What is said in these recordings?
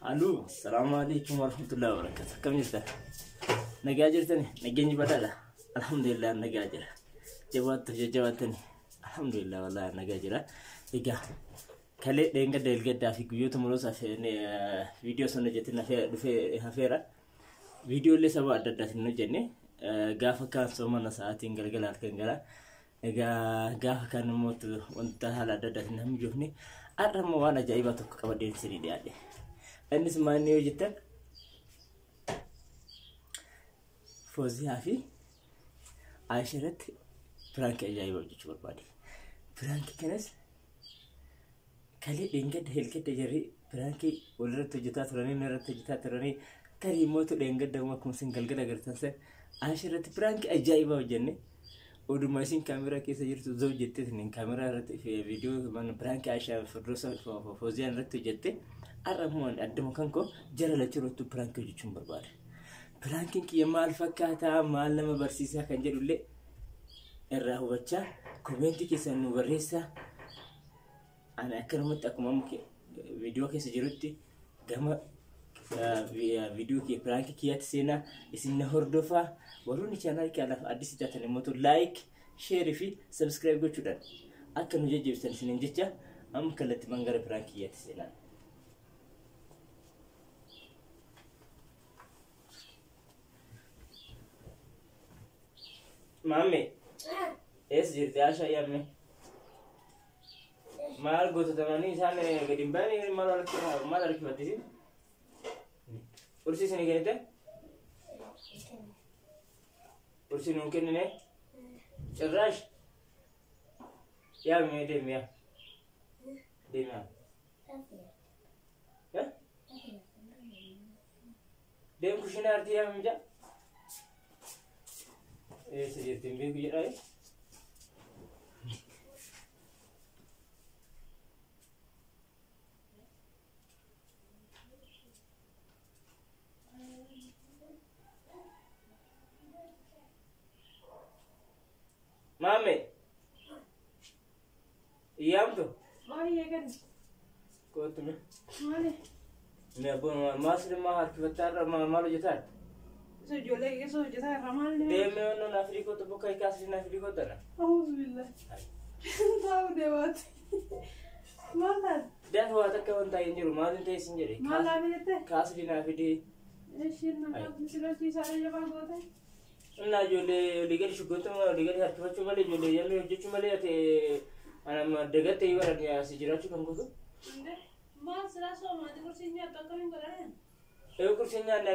الو السلام عليكم ورحمة الله وبركاته. كم جرت؟ نجاجرتني نجيني بدلا. الحمد لله نجاجر. جواتني. الحمد لله والله نجاجر. إيجا. كله دينك ديلك دافي كيوت مروس في فيديو سنة جتنا في هفيرة. فيديو اللي سوا أدرت نجني. قاف كان سوما ساعتين قلقلات كنقلا. إيجا قاف كان موت وانتهى أدرت نهم جهني. أرم وانا جايباتك كبدين سني ديالي. أنس ما نيو جتا فوزي هافي عاشرت فرانك جايبه بجيبور بادي فرانك كنس كلي دينجد هلك تجري فرانكي ولرت جتا تراني نرت جتا تراني كلي موت دينجد دم كم سنجل كده قرتنسه عاشرت فرانك أجايبه وجنة ودو ماشين كاميرا كيس جرت زوج جت اثنين كاميرا رت في فيديو من فرانك عاشر فدروس فوزي رت جت أرمون أدم كانكو جرى لتروتو برانك جيشون بربار برانكين كي مال فكاتا مال لما برسيسا كان جرو لي الراهو بتشا كومنتي كي سنو بريسا أنا أكرمت أكو ممكن فيديو كي سجلتي كما فيديو كي برانك كي يتسينا يسنا هردوفا وروني channel كي على أديسي تاتني موتو لايك شير في سبسكرايب جو شدان أكن وجه جبسن سنين جتشا أم كلت منغر برانك كي يتسينا مامي ايش جرتي عشان يا امي مال قلت تمانين سنة قديم باني ما لك بتجي كرسي سنة كنيته كرسي ممكن نه شراش يا امي ديم يا ديم يا ها ديم كوشنا ارتي يا امي جا ايش جرتي بيجي راي مامي يامتو ما هي كده كنت مالي मैं बोल मास्टर मार के बता रहा मालूम जता सो जो लेके सो जता रमाल ने दे में उन्होंने नाफरी को तो बुकाई कासी नाफरी को तो ना أعوذ بالله ताऊ देवात مالها ده هو أتذكر أنت ينجر ما أنت يسنجري مالها بيته كاسي نافدي إيش المكان مثل شيء ساري جبان قوته ना जोले लिगर शुगोतो लिगर हर किसी चुमाले जोले याले जो चुमाले आते अना मदगत ये वाला निया सिजरा चुकन को तो ما سلاسو ما تقول سينيا تكلم كلام ये कुछ नहीं ना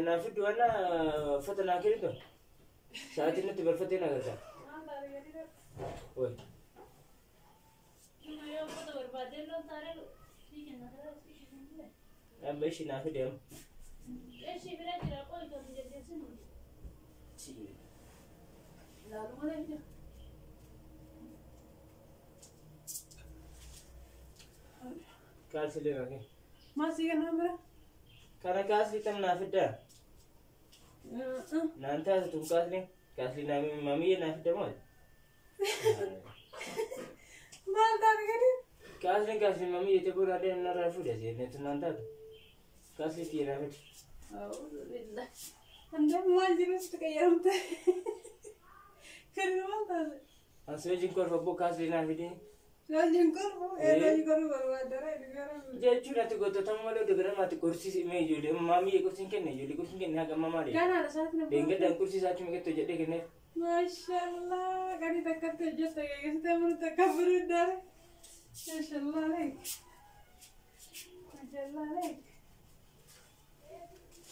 नाफिद वाला فتنا كده तो साथ में तो बर्फते ना करता ما तारे गरी ओए मैं यो को तो बर्बाद लो तारे ठीक है ना ठीक है अब बेशी नाफिद है ايش يبرا ترى कोई तो जैसे لا لا ما له कासी ले रखे ما سيجا نمبر karena kaasli tam naafidda naanta tum kaasli nami mami naafidda mo ما तारे गरी kaasli mami yete bura de na rafuda je ne tunanta kaasli ti naafid أعوذ بالله أنت ما جلست كيامت كل ما طال anso jinkor fabo kaasli naafidi لا جنكرو لا جنكرو بربادرة جنكرو jechuudha ati goota tammaloo dogara maati kursi me ijoollee mami ye kursi kenne ijoollee kursi kenne haga mamaadhe كان على ساعة نبض dengadaan kursi isaatti migatto jedhe kenne ما شاء الله كان يتكتر جسد يستمر تكبر الدار ما شاء الله عليك ما شاء الله عليك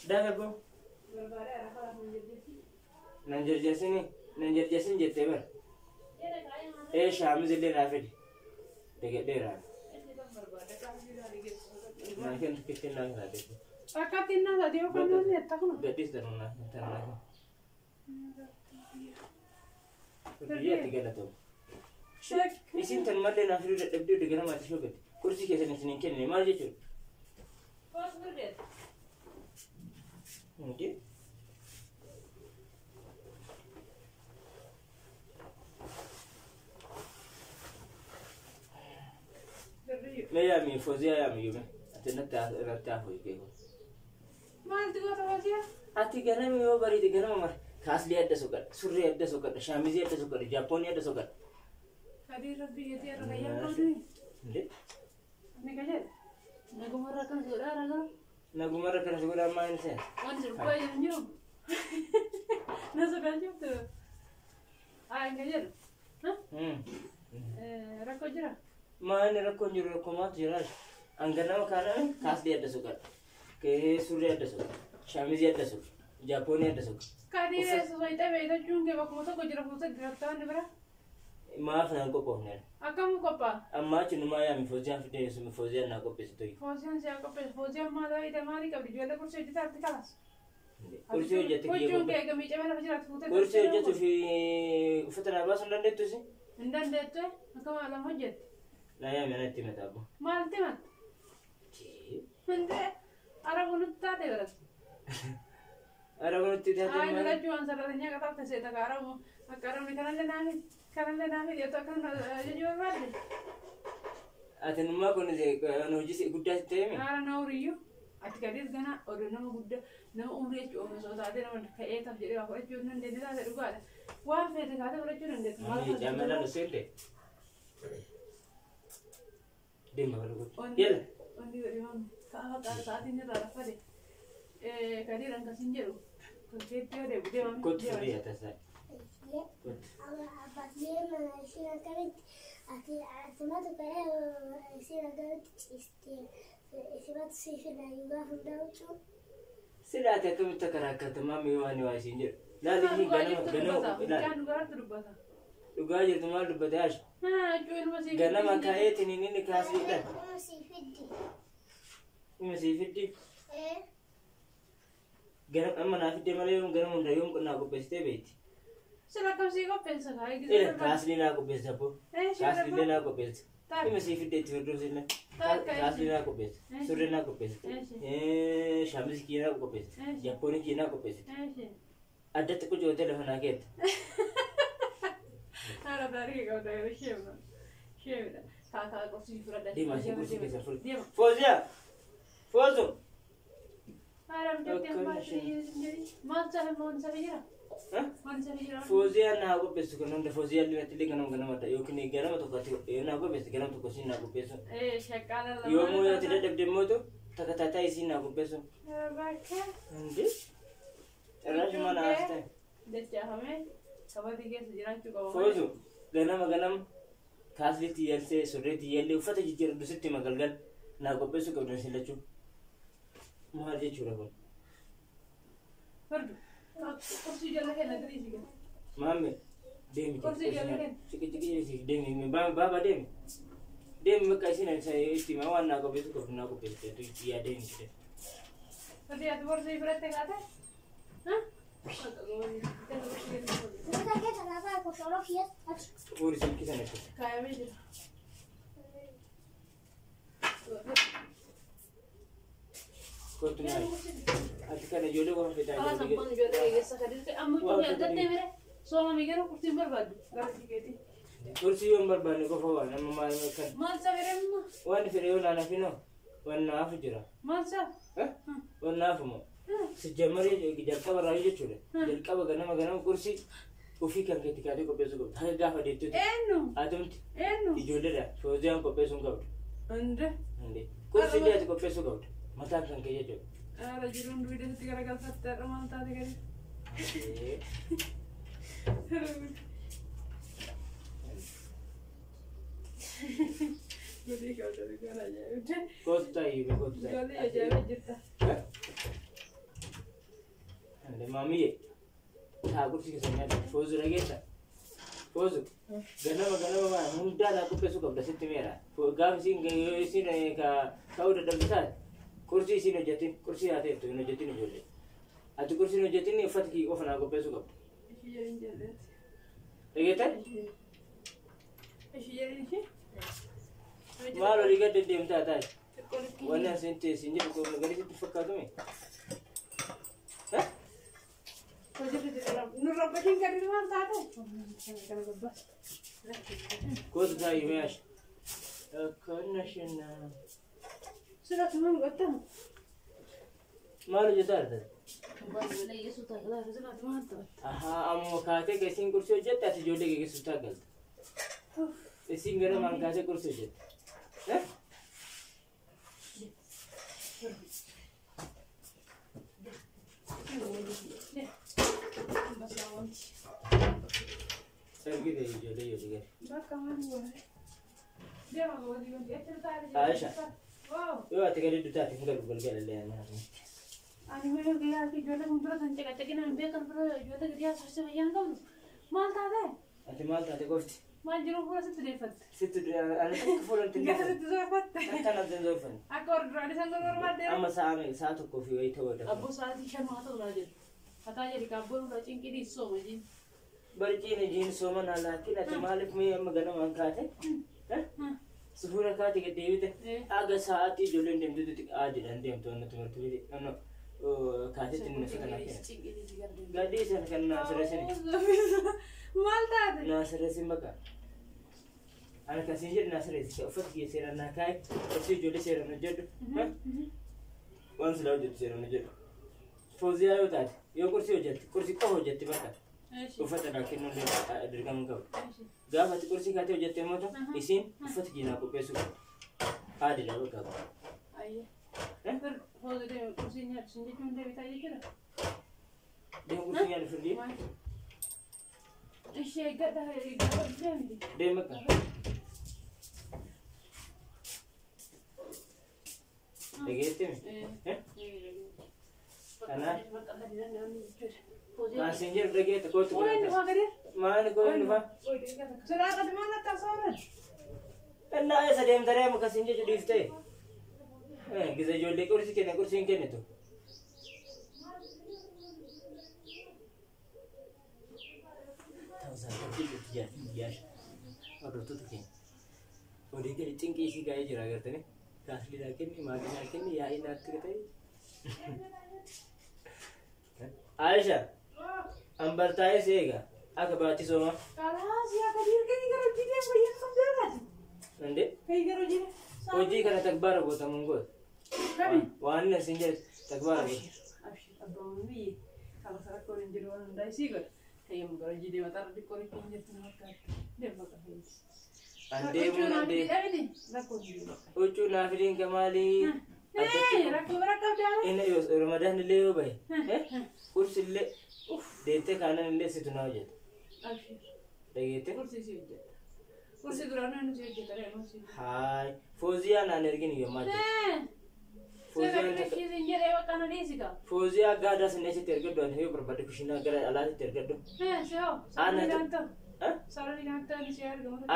daaga go بربادرة أنا خلاص من جدتي nan jarjasin jette bar ee shaamiz illee naafidi degadheeraan naaken kittin naa taate أكاد الناس أديو كانوا يتقنوا gadis daruna tanaa Biyyaatti galatoom. Isin tan malee naaf hiruu dadhabdee degana maatii shoo gadi. Kursii keessan isin hin kennine maal jechuudha? Mungkin. Mee yaami foozii yaami yuume. نتعرفوا يكيفوا ما أنت قاطع وزيا أتي كلام يو بريد كلام مر خاص لي أدى سكر سوري أدى سكر شاميزي أدى سكر جابوني أدى سكر هذه ربي يدي الرجال قولي ليه نكجل نقوم مرة كم سؤال أنا نقول مرة كنا سكر ما إنسان وأنت ربي ينجوم نسق الجبت نكجل ها ركو جرا ما أنا ركون جرو ركومات جراش أنغنا مكانه خاص لي أدى سكر كه سوري أدى سكر شاميزي أدى سكر جابوني أدى سكر كادي سويته بيدا جونge بكموسا كجرا كموسا جراتان نبرا ما فينا كوبونين أكمل كوبا أما تنو ما يامي فوزيان في دنيا سمي فوزيان ناكو بيستوي فوزيان سياكو بس فوزيان ما ده إذا ما ريكا بدي جواله كرسي جت أرتي خلاص كرسي وجت كل كي جونge كم يجي أنا بجرا تفوت كرسي وجت في فترة بس ندندة توسي عندنا ده أكمل على مجد لا يامي أنا تيمة تابو ما أنتمت عندنا أنا بنوتا ده بس أنا قلت تيجي أنا لا جوان سرطانية كتاب تسيتا كارم كارم كان لنا في يا تكن جوان بعد أتن ما كنا زي أنا وجيس قداس تيمي أنا نوريو أتكلم جنا أورنا ما قد نما عمري أشوف مسوا ساعتين ما كأي تفجير أو أشوف نندي لا تروح وافي تكاته ولا شو نندي ما جاملا نسيته دين ما بقول يلا أندي بريمان كأها كأ ساعتين نرى رفادي كذي رانك سنجرو كنت تيجي بدي ما كنت سوري هتسا سلا تكمل تكراك تمام يواني واسينجر لا دي كان قررت ربطها لقاجر تمام ربطاش جوين مسيف قال ما كايت نيني كاسي ده مسيفدي قال أما نافدي ماليوم قال من ريوم كنا بستي بيت سلا كم سيكو بنسا هاي إيه كاسلي نا بس أبو كاسلي نا بس طيب مسيفدي تفردوس إنه طيب كاسلي نا بس سوري نا بس شامس كينا بس جابوني كينا بس أدت كل جوة تلفون أكيد أنا داري قاعد أقول شيء كاكا قصدي فردا دي ماشي كرسي كيسا فوزيا فوزو أنا متأكد ما تسافر ما نسافر ما نسافر فوزيا أنا أقول بس كنا فوزيا اللي نتلي كنا متا يمكن كنا متوقع أنا أقول بس كنا متوقع أنا أقول بس إيه شكرا يوم يا ترى تبدأ موتو تكتاتا يسين أقول بس باكر عندي أنا شو ما ناسته دجاجة كبار ديجي سجران شو فوزو ganama kaasli tiyalse sore tiyalle ufata jijjiira dusitti magalgal naa qopheessuu qabdan sillachu maal jechuudha kun فرد كرسي جل هنا دريسي كده maame deemi كرسي جل هنا ciki deemi baaba deemi bakka isin itti ma waan naa qopheessuu qabdu naa qopheessite yaa deemi jedhe فرد يا تبور زي فرد تكاته ها uri silki sana itti كايا بيجي kottu naa ati kana ijoollee waan fidaa خلاص أبغى نجوا ده يسافر أما كل يوم ده تمرة سوما ميجرو كرسي برباد قالت كذي kursi yoon barbaanne qofa waan amma maal kan ما تسافر أما waan fire yoo naana fino waan naafu jira ما تسافر waan naafu moo si jammarii jalqaba irraa jechuudha jalqaba ganama kursi ofii kan keetti kaatee qopheessuu qabdu haga gaafa deettuuti إنه atumti إنه ijoolleedha fooziyaan qopheessuun qabdu عنده kursi illee ati qopheessuu qabdu mataan kan kee jechuudha. رجلون دويدة تيجي رجال فتى رمان تادي كذي بدي كذا بدي كذا جاي Kootu taa'ee kootu taa'ee. جالي جاي جدا Ande maamiye taa kursi keessa nyaata foozu dhageessa foozu ganama maa hundaa naa qopheessuu qabda sitti meera gaafa isin ka ta'uu dadhabde taate kursi isin hojjetin kursi haa ta'ettu hin hojjetin ijoollee ati kursi hin hojjetin uffata kii qofa naa qopheessuu qabda إيش يرين جلد dhageettan إيش يرين شيء maal olii gad deddeemtaa taate تقول wanni asin teessin jedhu kun magariisitti fakkaatume نربطين كذي ما تعرف بس kootu taa'ee meesh akkana shinna Surat mana kata? Malu jetar. Bagi lagi Yesus tak kelar surat mana tu? Aha, ammo kaate kesin kursi hojjette ati ijoollee kee keessutti galta. Isin gara mankaasee kursi hojjette. Sergi de ijoollee yoo digare. Bakka mana buat. Dia mau dia cerita aja. Aisyah. Wow. Yoo ati gadi dutaati hin galu galgalallee nyaatni. Ani mana gaya ki jodoh muncul dan cek nak ambil kan pernah jodoh dia susah bayang kau. Mal tak ada. Ati maal taate qofti. Mal jeruk pula situ dapat. Sitti ani tokko fuulan Gak tillee. situ dapat. Akkana dandoofan. Aku order ada sanggup normal deh. Amma sa'a tokkoo fi wayii ta'uu danda'a. Abu saat ikan mata udah jadi. Kata jadi kabur udah cingki di so majin. Barciin jiin soomana laakiin ati maaliif mee amma ganamaan kaate? Sufuura kaate gad deebite. Aga sa'aatii ijoolleen deemtutti aadiidhaan deemtu wanna tumartu bidi. Kaatetti inni nasa kanaa kenna. Gadii sana kan naasirreessani. Mal tak ada. Naasirreessin baqa. Ana kasiin jedhu naasirreessi. Uffata kiyya seeraan naa kaa'e. Obsi ijoollee seeraan hojjedhu. Waan silaa hojjettu seeraan hojjedhu. Fooziyaa yoo taate yoo qursii hojjette qursii qofa hojjetti baqa. Uffata naa kennuun dirqama qabu. Gaafa ati qursii kaatee hojjette immoo ta'u isiin uffata kiyyaa qopheessuu qabdi. Aadiidhaa baqa qaba. Ayah. Kalau dia kursinya sendiri cuma dia bisa aja kira. Dia kursinya ada sendiri. Syekh dah dia ni. Dia makan. Begitu ni. Karena masih begitu kau tu. Mana kau ni pak? Sudah ada mana tak sahaja. Karena ayah sedang terima kasih jadi ifte. Kita ijoollee kursiin kennitu. Hordoftoota keenya. Odii gadi cinqii ishii gaa'ee jira agartanii. Kaasliidhaa kenni, maaqiidhaa kenni, yaa'ii naatti ta'e. Aisha, ambartaa'ee seega akka baatti sooma. Kalas ya kadir kan gara jidee bayar sambil. Nande? Kayak gara jidee. Hojii kana takbaara gootamuun goota. Kami. Waan isin jedhu takbaara goota. Abshir abang ni. Kalau salah kau yang jadi orang dah sih kan. Kayak gara jidee mata di kau ni pinjat nama kat. Dia bakal habis. Andee mun andee. Ini. Rakun di. Huccuu naaf hidhiin gamaalii. Rakun dah. Inni Ramadaan illee yoo bahe. Kursi illee deettee kaanan illee situ naa hojjeta. Abshir. Dhageette? Kursi sih hojjeta. Kursi durana nu sih hojjeta reema sih. Haay. Fooziyaa naan ergin yommaa jedhu. Fooziyaa gaadaa sinne sitti ergadhu ani yoo barbaade kushinaa gara alaatitti ergadhu.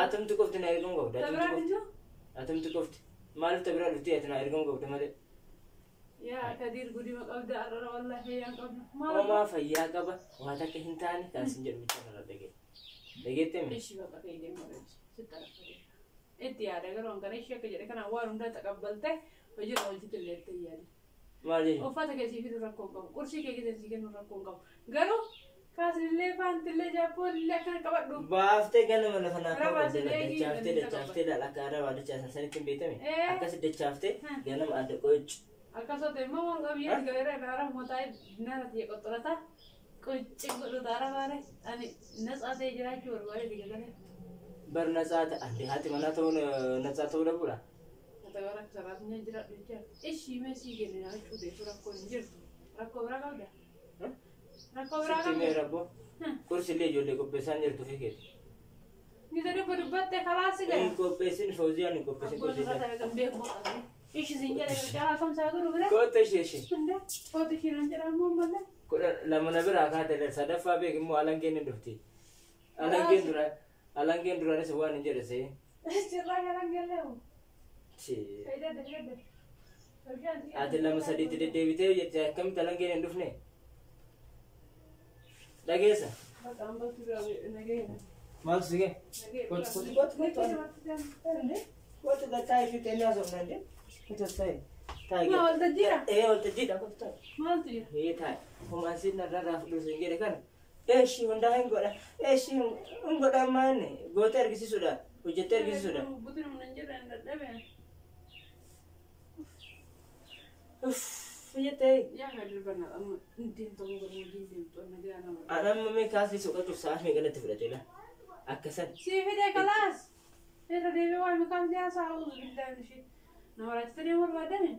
Atumti qofti na ergamu qabda. Atumti qofti. Maaliif tabiraa dhuftee ati na ergamu qabda malee. Yaa kadir gudi maqabda arra wallahi yaa qabda. Homaa fayyaa qaba. Waa takka hin taane kan sin jedhu bicha irra dhagee. Dhageettee mi? Ishi baqa kee deemu itti yaada garuu kan ishee akka jedhe kana waan hunda taqabbalte hojii irra hojii illeettee yaada. Maal jechuun? Uffata keessii fidu rakkoo qabu. Qursii kee keessii kennu rakkoo qabu. Garuu kaasillee faantillee jaappollee akkana qabadhu. Baaftee ganama lafa naa qabu. Dachaaftee laala akka aadaa waa dachaasan sanitti hin beekame. Akkas dachaaftee ganama adda qochi. Akkasuma immoo waan qabiyyee gabaarra irraa mootaa nyaata ta'e qoxxolata. Qochi godhu taara baare ani natsaa ta'e jiraachuu barbaade digatanii. Bar natsaa ta'a. Andi haati manaa ta'uun natsaa ta'uu dhabuudha. Natawara saraatni jiraatu jecha. Ishii meesii kenne nyaachuu ta'e rakkoo hin jirtu. Rakkoo biraa qabda. Rakkoo biraa qabda. Sitti mee rabboo? Kursillee ijoollee qopheessaan jirtu fi keeti. Ni tadi berdebat kalaasi deh. Hin qopheessin Fawziyaan hin qopheessin kursillee. Ishi sinjaa jala kam saa guru bira. Koota ishee. Koota ishee nan jedhamu ammoo malee. Lama na biraa kaatee sadaffaa beek immoo alangeen hin dhufti. Alangeen duraanis waan hin jedhe see. Sirraa alangeen leewu. Ati lama sadiitti deddeebitee jettee akkamitti alangeen hin dhufne? Dhageessa? Maal sige? Kooti gataa ishee teellaa somnaan jee. Kooti ta'e. Maa waltajjiidha? Waltajjiidha kooti ta'e. Maaltu jira? Taa'e. Homaan siin narraa raafudhu siin jedhe kana. Eeshi hundaa hin godha. Eeshi hin godha maanne goota ergisiisuudha. Hojjettee ergisiisuudha. Butuun hin jedhan dadhabe. Fiyyatee. Yaa dirbanna amma deemtoo garuu deemtoo nagaa nama. Anam mee kaasii soqatu saaf mee galatti fudhatee akkasan. Si fide kalaas. Irra deebi'ee waa mikaan siyaasaa uzu billaan ishee. Nama raajitanii barbaadame.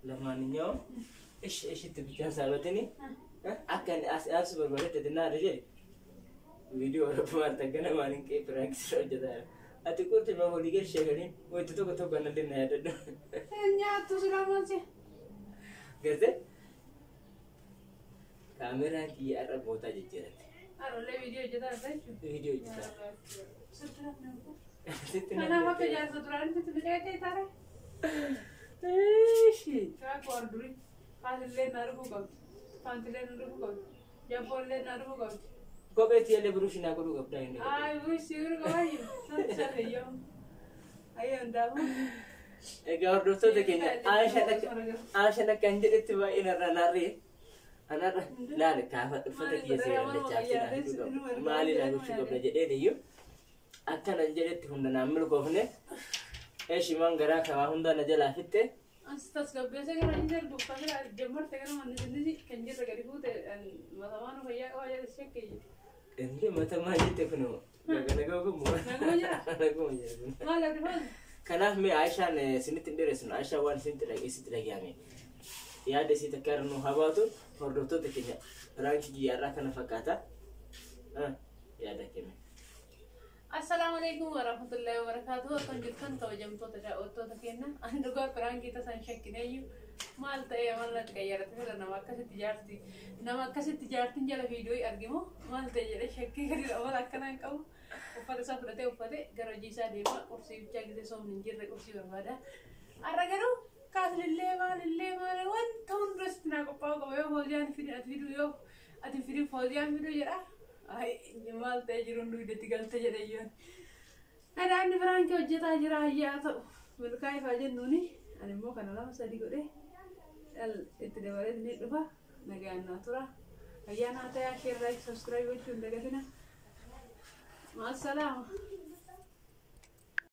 Lamaaniyyoo ishitti bichaan saabatanii akka as barbaadate dinaa rajee viidiyoo Oromoo taggana maaliin qe'ee piraaktisii hojjetaa ati qurti ma walii gal sheekaniin wayita tokko tokko annallee na yaadadhu. Nyaattu silaamansi. Garte kaameraan kiyya irra mootaa jijjiirate. Aroolee viidiyoo hojjetaa jechuudha. Viidiyoo hojjetaa. Kanaaf akka jaarsa duraan sitti miidhagdee taare. Shaakuu ardurii haalillee na dhufuu qabdi. Faantilee na dhufuu qabdi. Jabboollee na dhufuu qabdi. Kopheetti illee buruushi naa godhuu qabdaa inni. Buruushi godhuu qabaayyuu. Santi salleeyyoo. Ayyoo hundaafu. Egaa hordoftoota keenya Aashaan akkan jedhetti baay'ee narraa naarree. Anarra laale kaafa uffata kiyya seeraan maali naa gochuu qabna jedheen iyyuu akkana jedhetti hunda naan milkoofne eeshimaan garaa kamaa hunda na jalaa fitte. Astas gabbeessa gara inni darbu uffata jammarte gara manni kan jirre gadi fuute matamaan fayyaa qabaa jedhe sheekkeeyye. Inni matamaa jette kunoo nagoo gummuu. Nagoo jira. Nagoo jira. Maal adeeman? Kanaaf mee Aishaan isinitti hin dheeressu Aishaan waan isinitti dhagahame. Yaada isii takka irra nu habaatu hordoftoota keenya piraankii guyyaarraa kana fakkaata. Yaada keenya. Assalamu alaikum warahmatullahi wabarakatuh. Akkam jirtan kabajamtoota daawwattoota keenya. Ani dhugaa pirankii tasan shakkineeyyu maal ta'ee maal natti qayyarate fira nama akkasitti jaartiin jala viidiyoo argimu maal ta'e jedhee shakkii gadi dhabala akkanaan qabu uffata isaa fudhatee uffatee gara hojii isaa deema qursii bichaa gisee soomni hin jirre qursii barbaada. Har'a garuu kaaslillee maalillee wanta hundarratti naa qophaa'u qaba yoo hoosiyaan fidin ati fiduu yoo ati fidin hoosiyaan fiduu jedha. Maal ta'e jiru hundi iddatti galte jedhayyoon. Adaanni firaankii hojjetaa jira hayyaa ta'u milkaa'ifaa jennuuni ani immoo kana lama sadii godhee itti dabalee ni dhufa nagaan naa tura. Hayyaa naa ta'e sheerraa subscribe gochuu hin dagatina. Maasalaama.